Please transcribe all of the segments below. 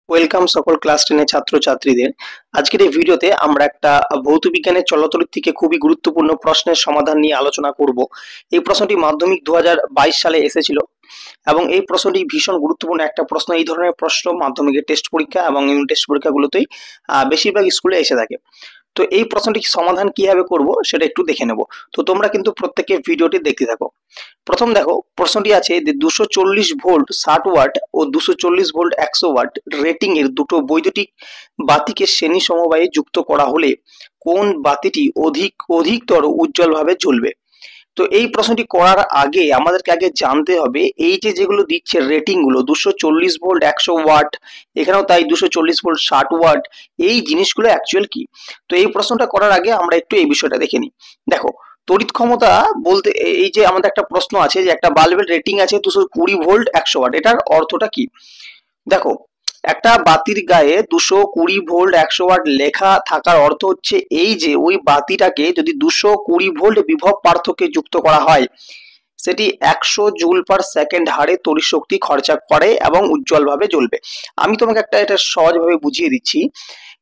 Welcome সকল class 10 এর ছাত্রছাত্রীদের। আজকের এই ভিডিওতে আমরা একটা ভৌত বিজ্ঞানের চলতরিৎ থেকে খুবই গুরুত্বপূর্ণ প্রশ্নের সমাধান নিয়ে আলোচনা করব। এই প্রশ্নটি মাধ্যমিক 2022 সালে এসেছিল এবং এই প্রশ্নটি ভীষণ গুরুত্বপূর্ণ একটা প্রশ্ন। এই ধরনের প্রশ্ন মাধ্যমিকের টেস্ট পরীক্ষা এবং ইউনিট টেস্ট পরীক্ষাগুলোতেই বেশিরভাগ স্কুলে এসে থাকে। তো এই প্রশ্নটি সমাধান কিভাবে করব সেটা একটু দেখে নেব। তো তোমরা কিন্তু প্রত্যেকে ভিডিওটি দেখতে থাকো। প্রথম দেখো, প্রশ্নটি আছে যে 240 ভোল্ট 60 ওয়াট ও 240 ভোল্ট 100 ওয়াট রেটিং এর দুটো বৈদ্যুতিক বাতিকে শ্রেণী সমবায়ে যুক্ত করা হলে কোন বাতিটি অধিকতর উজ্জ্বলভাবে জ্বলবে? তো এই প্রশ্নটি করার আগে আমাদেরকে আগে জানতে হবে এই যে যেগুলো দিচ্ছে রেটিং গুলো 240 ভোল্ট 100 ওয়াট, এখানেও তাই 240 ভোল্ট 60 ওয়াট, এই জিনিসগুলো অ্যাকচুয়াল কি? তো এই প্রশ্নটা করার আগে আমরা একটু এই বিষয়টা দেখে নিই। দেখো, তড়িৎ ক্ষমতা বলতে এই যে আমাদের একটা প্রশ্ন আছে যে একটা বাল্বের রেটিং আছে 220 ভোল্ট 100 ওয়াট, এটার অর্থটা কি? দেখো, একটা বাতির গায়ে 220 ভোল্ট 100 ওয়াট লেখা থাকার অর্থ হচ্ছে এই যে ওই বাতিটাকে যদি 220 ভোল্ট বিভব পার্থক্যে যুক্ত করা হয় সেটি 100 জুল পার সেকেন্ড হারে তড়িৎ শক্তি খরচা করে এবং উজ্জ্বলভাবে জ্বলবে। আমি তোমাকে এটা সহজভাবে বুঝিয়ে দিচ্ছি।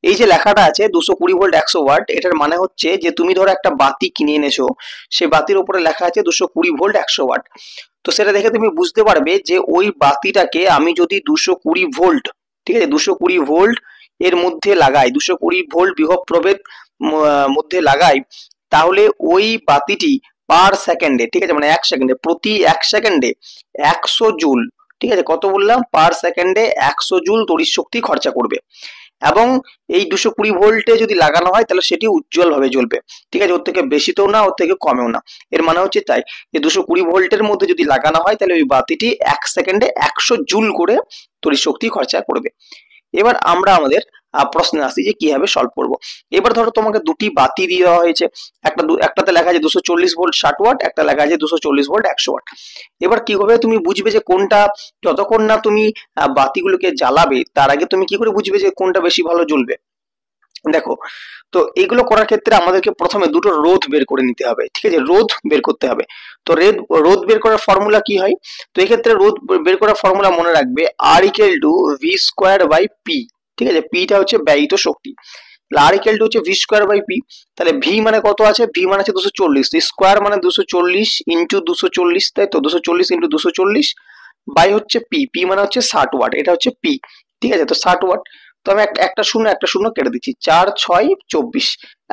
এই যে লেখাটা আছে 220 ভোল্ট 100 ওয়াট, এটার মানে হচ্ছে যে তুমি ধরো একটা বাতি কিনে এনেছো, সেই বাতির উপরে লেখা আছে 220 ভোল্ট 100 ওয়াট। তো সেটা দেখে তুমি বুঝতে পারবে যে ওই বাতিটাকে আমি যদি 220 ভোল্ট, ঠিক আছে, 220 ভোল্ট এর মধ্যে লাগাই, 220 ভোল্ট বিভব প্রভেদ মধ্যে লাগাই, তাহলে ওই বাতিটি পার সেকেন্ডে, ঠিক আছে, মানে 1 সেকেন্ডে, প্রতি 1 সেকেন্ডে 100 জুল, ঠিক আছে, কত বললাম, পার সেকেন্ডে 100 জুল তড়িৎ শক্তি খরচা করবে। এবং এই 220 ভোল্টে যদি লাগানো হয় তাহলে সেটি উজ্জ্বল ভাবে জ্বলবে, ঠিক আছে, ওর থেকে বেশিতেও না, ওর থেকে কমেও না। এর মানে হচ্ছে তাই যে 220 ভোল্টের মধ্যে যদি লাগানো হয় তাহলে ওই বাতিটি 1 সেকেন্ডে 100 জুল করে তড়িৎ শক্তি খরচা করবে। এবার আমরা আমাদের প্রশ্নে আসি যে কিভাবে সলভ করব। এবার ধরো তোমাকে দুটি বাতি দিয়ে দেওয়া হয়েছে, একটাতে লেখা আছে 240 ভোল্ট 60 ওয়াট, একটা লেখা আছে 240 ভোল্ট 100 ওয়াট। এবার কিভাবে তুমি বুঝবে যে কোনটা, যতক্ষণ না তুমি বাতিগুলোকে জ্বালাবে তার আগে তুমি কি করে বুঝবে যে কোনটা বেশি ভালো জ্বলবে? দেখো, তো এগুলো করার ক্ষেত্রে আমাদেরকে প্রথমে দুটো রোধ বের করে নিতে হবে, ঠিক আছে, রোধ বের করতে হবে। তো রোধ বের করার ফর্মুলা কি হয়? তো এই ক্ষেত্রে রোধ বের করার ফর্মুলা মনে রাখবে R equal to V square by P, ঠিক আছে, পিটা হচ্ছে ব্যয়িত শক্তি, আর ইকুয়াল টু হচ্ছে ভি স্কোয়ার বাই পি। তাহলে ভি মানে কত আছে? ভি মানে আছে 240, স্কোয়ার মানে 240 ইন্টু 240, তাই তো 240 ইন্টু 240 বাই হচ্ছে পি, পি মানে হচ্ছে 60 ওয়াট, এটা হচ্ছে পি, ঠিক আছে, তো 60 ওয়াট। তো আমি একটা শূন্য কেটে দিচ্ছি, 4 6 24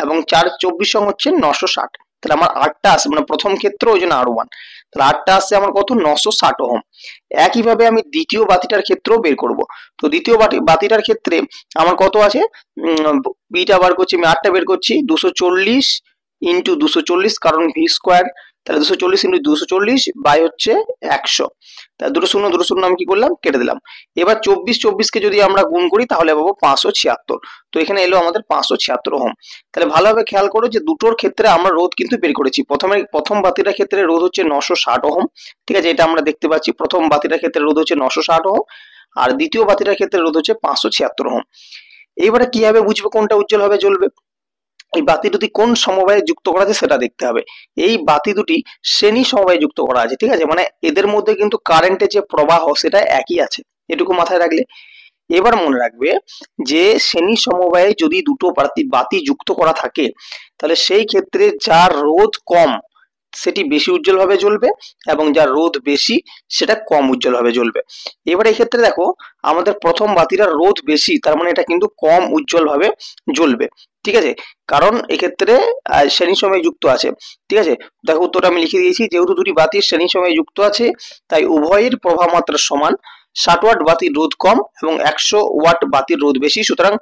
এবং 4 24 সঙ্গে হচ্ছে 960। তাহলে আমার 8টা আসে, মানে প্রথম ক্ষেত্রে ওই জন্য R1, তাহলে 8টা আসছে আমার কত? 960 ওহম। একইভাবে আমি দ্বিতীয় বাতিটার ক্ষেত্রেও বের করব। তো দ্বিতীয় বাতিটার ক্ষেত্রে আমার কত আছে? বিটা বার করছি, আমি 8টা বের করছি, 240 ইন্টু 240, কারণ ভি স্কোয়ার, তাহলে 240 ইন্টু 240 বাই হচ্ছে 100, তাহলে দুটো শূন্য আমি কি করলাম? কেটে দিলাম। এবার 24 কে যদি আমরা গুণ করি তাহলে পাবো 576। তো এখানে এলো আমাদের 576 ওহম। তাহলে ভালোভাবে খেয়াল করো যে দুটোর ক্ষেত্রে আমরা রোধ কিন্তু বের করেছি। প্রথম বাতিটার ক্ষেত্রে রোধ হচ্ছে 960 ওহম, ঠিক আছে, এটা আমরা দেখতে পাচ্ছি। প্রথম বাতিটার ক্ষেত্রে রোধ হচ্ছে 960 ওহম, আর দ্বিতীয় বাতিটার ক্ষেত্রে রোধ হচ্ছে 576 ওহম। এইবারে কিভাবে বুঝবো কোনটা উজ্জ্বল ভাবে জ্বলবে? এই বাতি দুটি কোন সমবায়ে যুক্ত করা আছে সেটা দেখতে হবে। এই বাতি দুটি শ্রেণী সমবায়ে যুক্ত করা আছে, ঠিক আছে, মানে এদের মধ্যে কিন্তু কারেন্টের যে প্রবাহ সেটা একই আছে, এটুকু মাথায় রাখলে। এবার মনে রাখবে যে শ্রেণী সমবায়ে যদি দুটো বাতি যুক্ত করা থাকে তাহলে সেই ক্ষেত্রে যার রোধ কম সেটি বেশি উজ্জ্বলভাবে জ্বলবে এবং যার রোধ বেশি সেটা কম উজ্জ্বলভাবে জ্বলবে। এবার এই ক্ষেত্রে দেখো, আমাদের প্রথম বাতিটার রোধ বেশি, তার মানে এটা কিন্তু কম উজ্জ্বলভাবে জ্বলবে, ঠিক আছে, কারণ এক্ষেত্রে শ্রেণী সময়ে যুক্ত আছে, ঠিক আছে। দেখো উত্তরটা আমি লিখে দিয়েছি, যেহেতু দুটি বাতির শ্রেণী সময়ে যুক্ত আছে তাই উভয়ের প্রভাব মাত্রা সমান। 60 ওয়াট বাতির রোধ কম এবং 100 ওয়াট বাতির রোধ বেশি, সুতরাং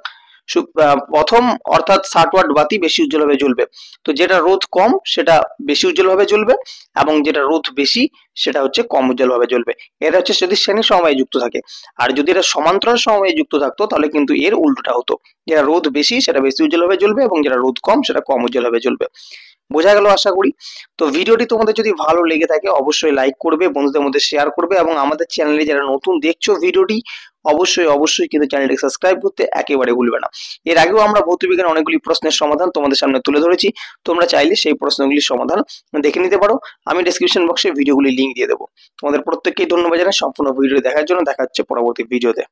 প্রথম অর্থাৎ 60 ওয়াট বাতি বেশি উজ্জ্বলভাবে জ্বলবে। তো যেটা রোধ কম সেটা বেশি উজ্জ্বলভাবে জ্বলবে এবং যেটা রোধ বেশি সেটা হচ্ছে কম উজ্জ্বলভাবে জ্বলবে। এটা হচ্ছে যদি শ্রেণী সমবায়ে যুক্ত থাকে। আর যদি এটা সমান্তরাল সমবায়ে যুক্ত থাকতো তাহলে কিন্তু এর উল্টোটা হতো, যেটা রোধ বেশি সেটা বেশি উজ্জ্বলভাবে জ্বলবে এবং যেটা রোধ কম সেটা কম উজ্জ্বলভাবে জ্বলবে। বোঝা গেল আশা করি। তো ভিডিওটি তোমাদের যদি ভালো লেগে থাকে অবশ্যই লাইক করবে, বন্ধুদের মধ্যে শেয়ার করবে এবং আমাদের চ্যানেলে যারা নতুন দেখছো ভিডিওটি অবশ্যই কিন্তু চ্যানেলটি সাবস্ক্রাইব করতে একেবারে ভুলবে না। এর আগেও আমরা ভৌত বিজ্ঞানের অনেকগুলি প্রশ্নের সমাধান তোমাদের সামনে তুলে ধরেছি, তোমরা চাইলে সেই প্রশ্নগুলির সমাধান দেখে নিতে পারো। আমি ডেসক্রিপশন বক্সে ভিডিওগুলি লিংক দিয়ে দেবো। তোমাদের প্রত্যেককেই ধন্যবাদ জানাই সম্পূর্ণ ভিডিও দেখার জন্য। দেখা হচ্ছে পরবর্তী ভিডিওতে।